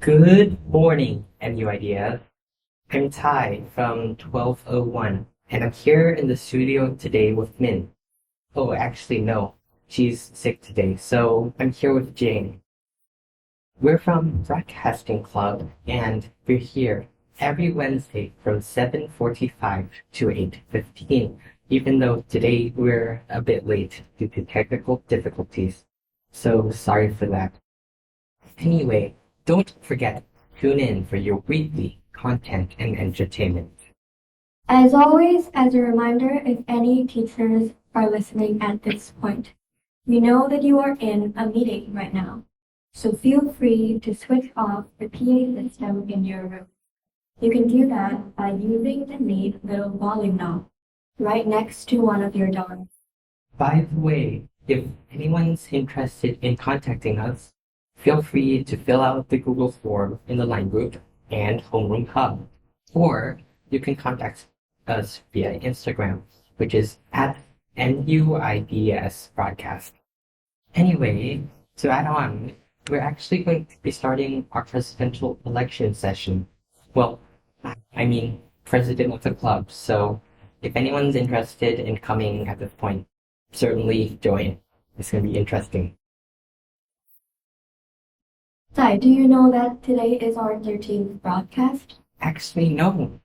Good morning, MU Ideas. I'm Ty from 1201, and I'm here in the studio today with Min. Oh, actually, no. She's sick today, so I'm here with Jane. We're from Broadcasting Club, and we're here every Wednesday from 7:45 to 8:15, even though today we're a bit late due to technical difficulties. So sorry for that. Anyway, don't forget, tune in for your weekly content and entertainment. As always, as a reminder, if any teachers are listening at this point, we know that you are in a meeting right now. So feel free to switch off the PA system in your room. You can do that by using the neat little volume knob right next to one of your doors. By the way, if anyone's interested in contacting us, feel free to fill out the Google form in the line group and Homeroom Hub. Or you can contact us via Instagram, which is at NUIDS broadcast. Anyway, to add on, we're actually going to be starting our presidential election session. Well, I mean, president of the club, so if anyone's interested in coming at this point, certainly join. It's going to be interesting. Sai, do you know that today is our 13th broadcast? Actually, no.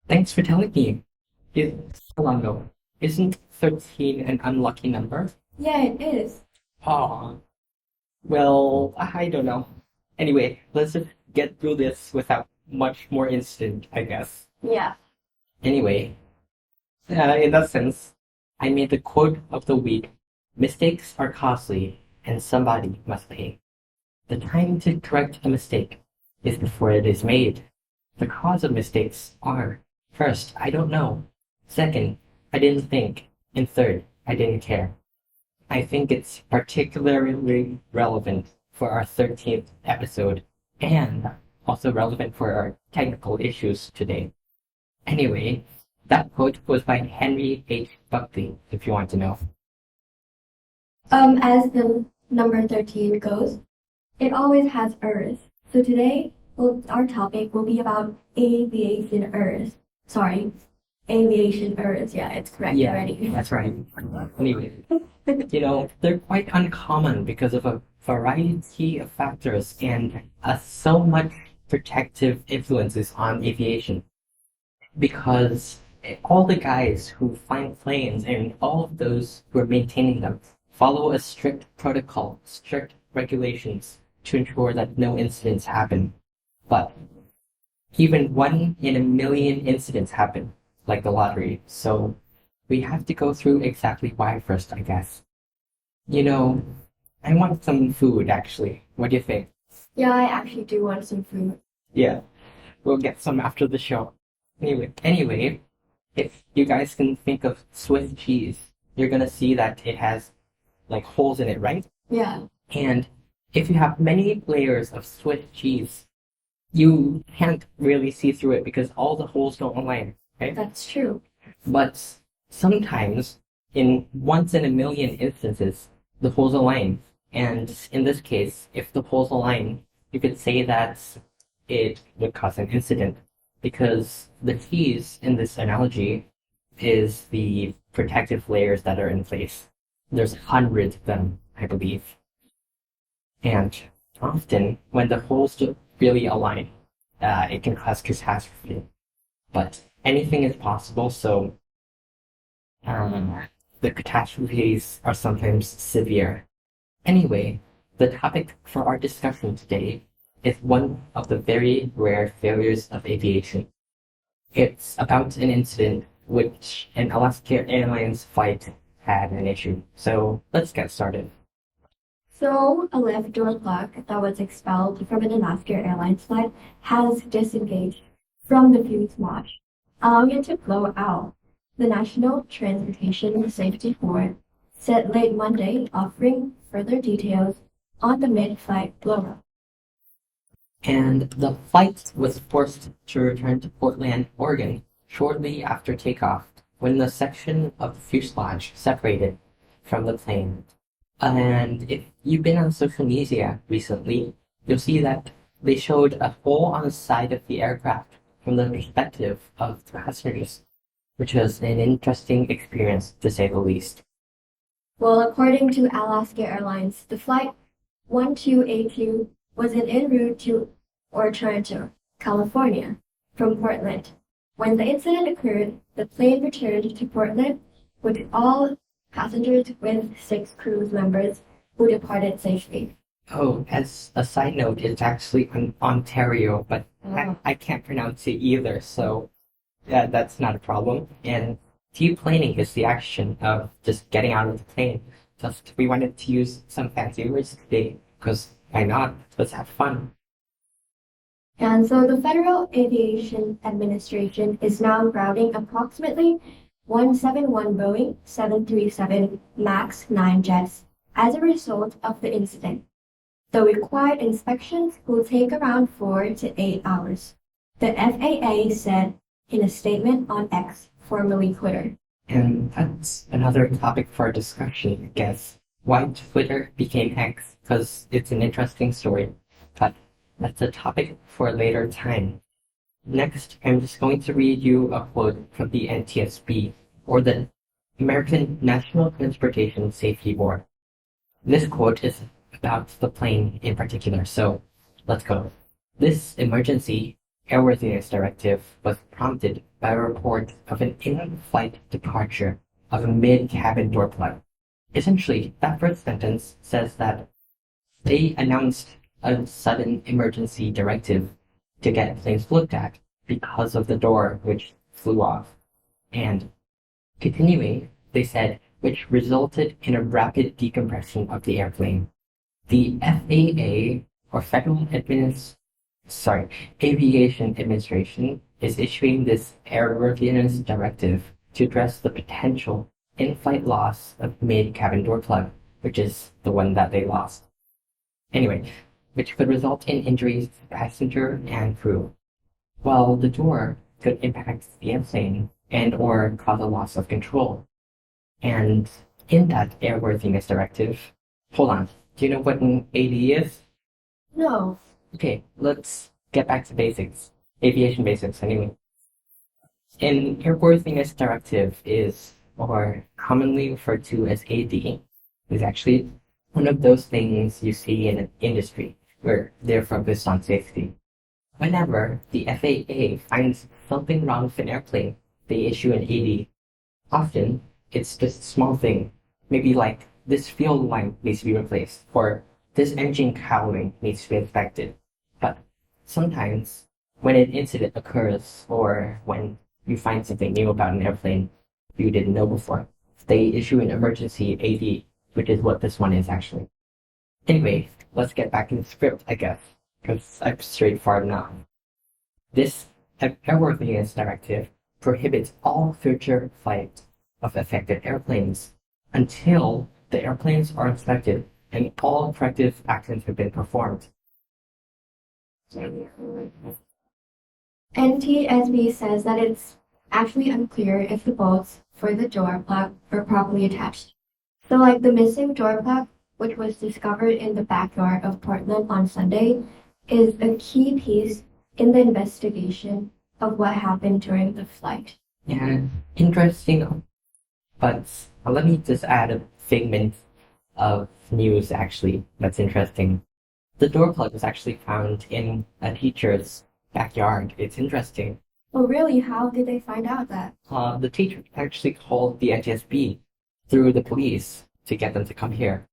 Thanks for telling me. Hold no. Isn't 13 an unlucky number? Yeah, it is. Aw. Well, I don't know. Anyway, let's just get through this without much more incident, I guess. Yeah. Anyway, in that sense, I made the quote of the week. Mistakes are costly, and somebody must pay. The time to correct a mistake is before it is made. The cause of mistakes are, first, I don't know. Second, I didn't think. And third, I didn't care. I think it's particularly relevant for our 13th episode and also relevant for our technical issues today. Anyway, that quote was by Henry H. Buckley, if you want to know. As the number 13 goes, it always has Earth. So today, our topic will be about aviation Earth. Sorry, aviation Earth. Yeah, it's correct already. That's right. Anyway, they're quite uncommon because of a variety of factors and so much protective influences on aviation. Because all the guys who fly planes and all of those who are maintaining them follow a strict protocol, strict regulations to ensure that no incidents happen. But even 1 in a million incidents happen, like the lottery. So we have to go through exactly why first, I guess. I want some food actually. What do you think? Yeah, I actually do want some food. Yeah, we'll get some after the show. Anyway, if you guys can think of Swiss cheese, you're gonna see that it has like holes in it, right? Yeah. And if you have many layers of Swiss cheese, you can't really see through it because all the holes don't align, right? That's true. But sometimes, in once in a million instances, the holes align. And in this case, if the holes align, you could say that it would cause an incident because the cheese in this analogy is the protective layers that are in place. There's hundreds of them, I believe. And often, when the holes don't really align, it can cause catastrophe. But anything is possible, so the catastrophes are sometimes severe. Anyway, the topic for our discussion today is one of the very rare failures of aviation. It's about an incident which an Alaska Airlines flight had an issue. So let's get started. So, a left door plug that was expelled from an Alaska Airlines flight has disengaged from the fuselage, allowing it to blow out. The National Transportation Safety Board said late Monday, offering further details on the mid-flight blowout. And the flight was forced to return to Portland, Oregon, shortly after takeoff, when the section of the fuselage separated from the plane. And if you've been on social media recently, you'll see that They showed a hole on the side of the aircraft from the perspective of the passengers, which was an interesting experience to say the least. Well, according to Alaska Airlines, the flight 1282 was en route to Toronto, California, from Portland. When the incident occurred, the plane returned to Portland with all passengers with 6 crew members who departed safely. Oh, as a side note, it's actually in Ontario, but I can't pronounce it either, so yeah, that's not a problem. And deplaning is the action of just getting out of the plane. Just we wanted to use some fancy words today, because why not? Let's have fun. And so the Federal Aviation Administration is now grounding approximately 171 Boeing 737 MAX 9 jets as a result of the incident. The required inspections will take around 4 to 8 hours, the FAA said in a statement on X, formerly Twitter. And that's another topic for discussion, I guess. Why Twitter became X, because it's an interesting story. But that's a topic for a later time. Next, I'm just going to read you a quote from the NTSB, or the American National Transportation Safety Board. This quote is about the plane in particular, so let's go. This emergency airworthiness directive was prompted by a report of an in-flight departure of a mid-cabin door plug. Essentially, that first sentence says that they announced a sudden emergency directive to get planes looked at because of the door which flew off. And continuing, they said, which resulted in a rapid decompression of the airplane. The FAA, or Aviation Administration, is issuing this airworthiness directive to address the potential in-flight loss of mid-cabin door plug, which is the one that they lost. Anyway, which could result in injuries to passenger and crew, while the door could impact the airplane and or cause a loss of control. And in that airworthiness directive, hold on, do you know what an AD is? No. Okay, let's get back to basics. Aviation basics, anyway. An airworthiness directive is, or commonly referred to as AD, is actually one of those things you see in an industry where they're focused on safety. Whenever the FAA finds something wrong with an airplane, they issue an AD. Often, it's just a small thing, maybe like this fuel line needs to be replaced, or this engine cowling needs to be inspected. But sometimes, when an incident occurs, or when you find something new about an airplane you didn't know before, they issue an emergency AD, which is what this one is actually. Anyway, let's get back in the script, I guess, because I'm straightforward now. This airworthiness directive prohibits all future flight of affected airplanes until the airplanes are inspected and all corrective actions have been performed. NTSB says that it's actually unclear if the bolts for the door plug were properly attached. So like the missing door plug, which was discovered in the backyard of Portland on Sunday, is a key piece in the investigation of what happened during the flight. Yeah, interesting. But let me just add a figment of news actually that's interesting. The door plug was actually found in a teacher's backyard. It's interesting. Oh really? How did they find out that? The teacher actually called the NTSB through the police to get them to come here.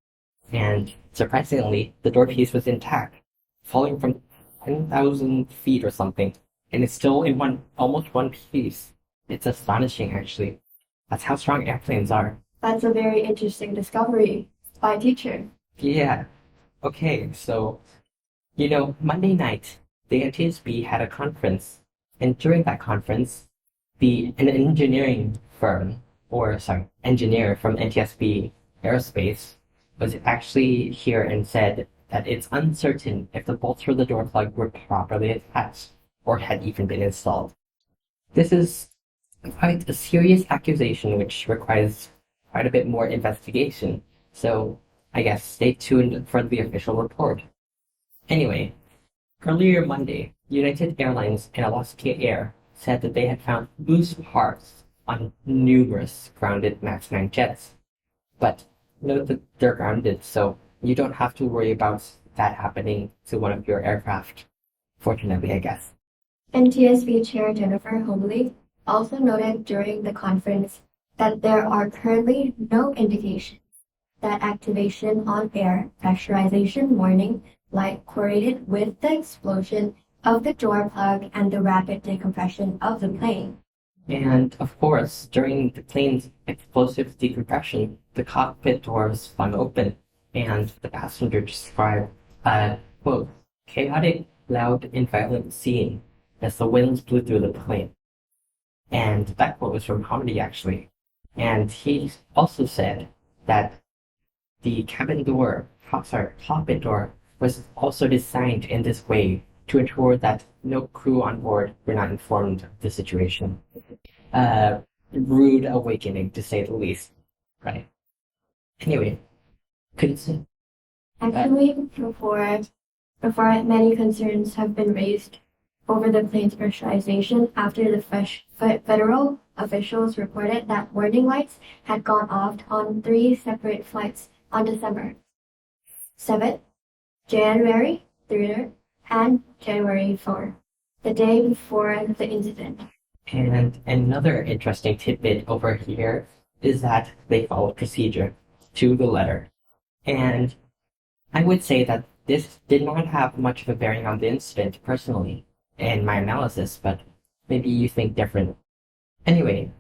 And surprisingly, the door piece was intact, falling from 10,000 feet or something, and it's still in almost one piece. It's astonishing, actually. That's how strong airplanes are. That's a very interesting discovery by a teacher. Yeah. Okay, so, Monday night, the NTSB had a conference, and during that conference, an engineering firm, engineer from NTSB Aerospace, was actually here and said that it's uncertain if the bolts for the door plug were properly attached or had even been installed. This is quite a serious accusation which requires quite a bit more investigation, so I guess stay tuned for the official report. Anyway, Earlier Monday, United Airlines and Alaska Air said that they had found loose parts on numerous grounded MAX 9 jets. But note that they're grounded, so you don't have to worry about that happening to one of your aircraft. Fortunately, I guess. NTSB Chair Jennifer Hobley also noted during the conference that there are currently no indications that activation on air pressurization warning light correlated with the explosion of the door plug and the rapid decompression of the plane. And of course, during the plane's explosive decompression, the cockpit doors flung open, and the passenger described a, quote, chaotic, loud, and violent scene as the winds blew through the plane. And that quote was from Hamdi, actually. And he also said that the cockpit door was also designed in this way to ensure that no crew on board were not informed of the situation. Rude awakening, to say the least. Right. Anyway, consent. Actually, before many concerns have been raised over the plane's pressurization after the federal officials reported that warning lights had gone off on 3 separate flights on December 7th, January 3rd, and January 4th, the day before the incident. And another interesting tidbit over here is that they followed procedure to the letter. And I would say that this did not have much of a bearing on the incident personally in my analysis, but maybe you think different. Anyway,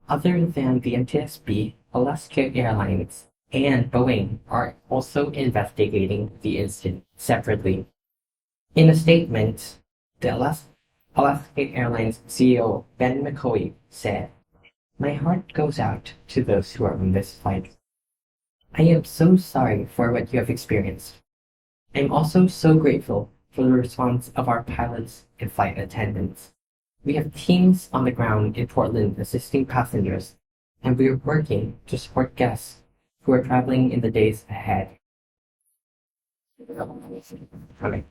other than the NTSB, Alaska Airlines and Boeing are also investigating the incident separately. In a statement, the Alaska Airlines CEO Ben McCoy said, "My heart goes out to those who are on this flight. I am so sorry for what you have experienced. I'm also so grateful for the response of our pilots and flight attendants. We have teams on the ground in Portland assisting passengers, and we are working to support guests who are traveling in the days ahead." Okay.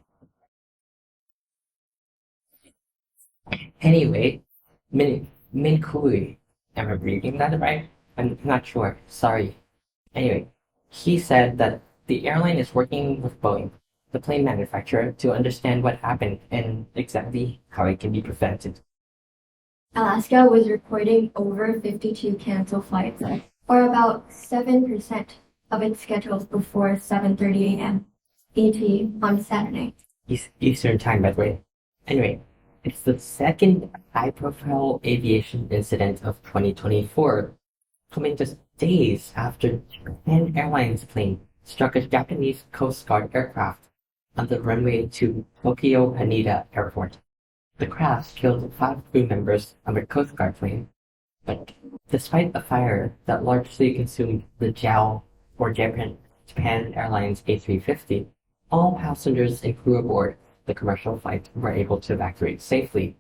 Anyway, Min Kui, am I reading that right? I'm not sure. Sorry. Anyway, he said that the airline is working with Boeing, the plane manufacturer, to understand what happened and exactly how it can be prevented. Alaska was reporting over 52 canceled flights, or about 7% of its schedules before 7:30 a.m. ET on Saturday. Eastern time, by the way. Anyway, it's the second high-profile aviation incident of 2024, coming just days after Japan Airlines plane struck a Japanese Coast Guard aircraft on the runway to Tokyo Haneda Airport. The crash killed 5 crew members on the Coast Guard plane, but despite a fire that largely consumed the JAL or Japan Airlines A350, all passengers and crew aboard the commercial flight were able to evacuate safely.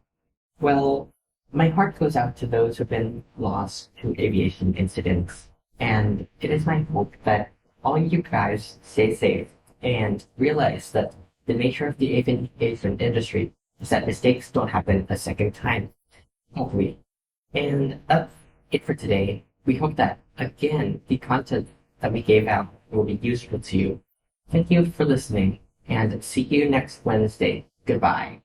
Well, my heart goes out to those who've been lost to aviation incidents, and it is my hope that all you guys stay safe and realize that the nature of the aviation industry is that mistakes don't happen a second time, hopefully. And that's it for today. We hope that, again, the content that we gave out will be useful to you. Thank you for listening, and see you next Wednesday. Goodbye.